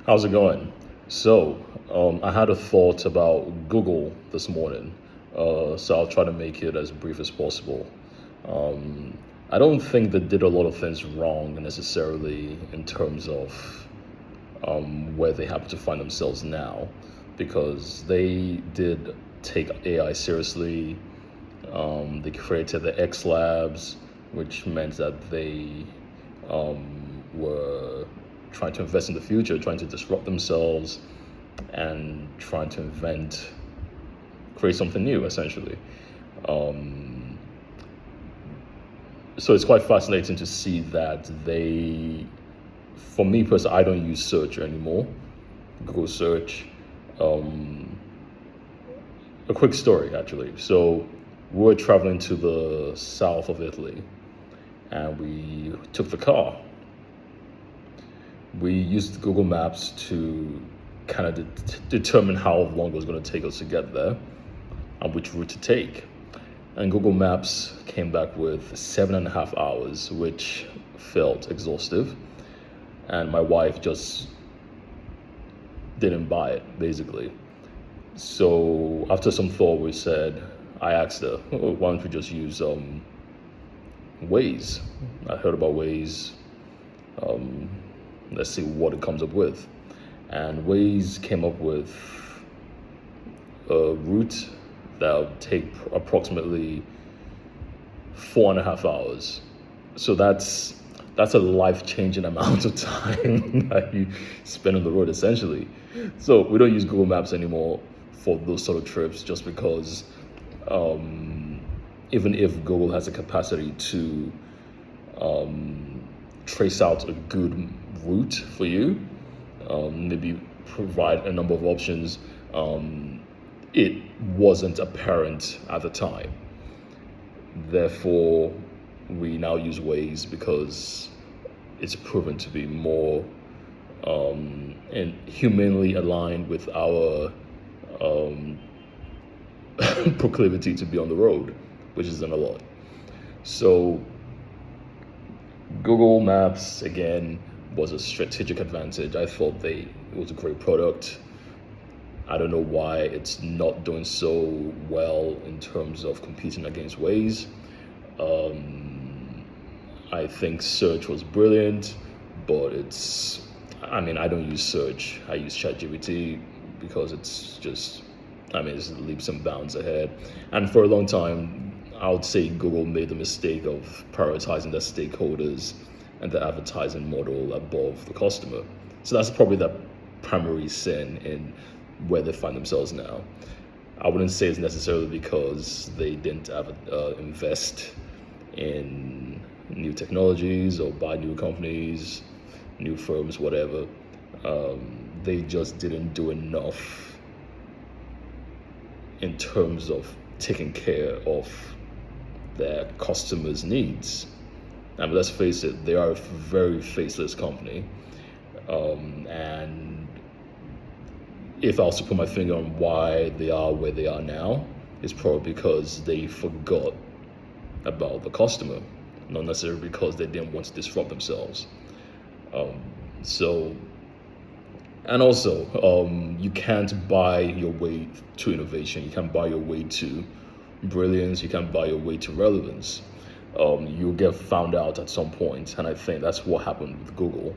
How's it going? I had a thought about Google this morning, so I'll try to make it as brief as possible. Um, I don't think they did a lot of things wrong necessarily in terms of where they happen to find themselves now, because they did take AI seriously. They created the X Labs, which meant that they were trying to invest in the future, trying to disrupt themselves, and trying to create something new, essentially. Um, so it's quite fascinating to see that for me personally, I don't use search anymore, Google search. Um, a quick story, actually. So we were traveling to the south of Italy, and we took the car. We used Google Maps to kind of determine how long it was going to take us to get there and which route to take. And Google Maps came back with 7.5 hours, which felt exhaustive. And my wife just didn't buy it, basically. So after some thought, I asked her, "Oh, why don't we just use Waze?" I heard about Waze. Um, let's see what it comes up with. And Waze came up with a route that would take approximately 4.5 hours. So that's a life-changing amount of time that you spend on the road, essentially. So we don't use Google Maps anymore for those sort of trips, just because even if Google has the capacity to trace out a good route for you, maybe provide a number of options, it wasn't apparent at the time. Therefore, we now use Waze because it's proven to be more and humanly aligned with our proclivity to be on the road, which isn't a lot. So Google Maps, again, was a strategic advantage. I thought it was a great product. I don't know why it's not doing so well in terms of competing against Waze. I think search was brilliant, but I don't use search. I use ChatGPT because it's leaps and bounds ahead. And for a long time, I would say Google made the mistake of prioritizing their stakeholders and the advertising model above the customer. So that's probably the primary sin in where they find themselves now. I wouldn't say it's necessarily because they didn't invest in new technologies or buy new companies, new firms, whatever. They just didn't do enough in terms of taking care of their customers' needs. I mean, let's face it, they are a very faceless company. And if I was to put my finger on why they are where they are now, it's probably because they forgot about the customer, not necessarily because they didn't want to disrupt themselves. Um, so, and also, you can't buy your way to innovation. You can't buy your way to brilliance. You can't buy your way to relevance. You'll get found out at some point, and I think that's what happened with Google.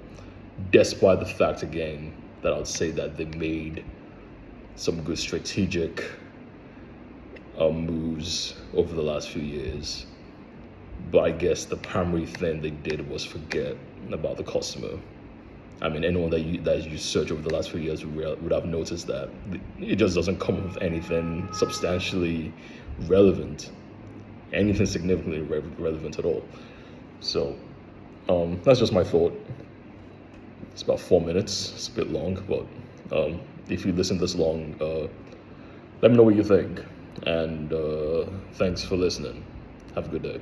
Despite the fact, again, that I would say that they made some good strategic moves over the last few years. But I guess the primary thing they did was forget about the customer. I mean, anyone that used search over the last few years would have noticed that it just doesn't come up with anything substantially relevant, anything significantly relevant at all. So that's just my thought. It's about 4 minutes. It's a bit long, but if you listen this long, let me know what you think. And thanks for listening. Have a good day.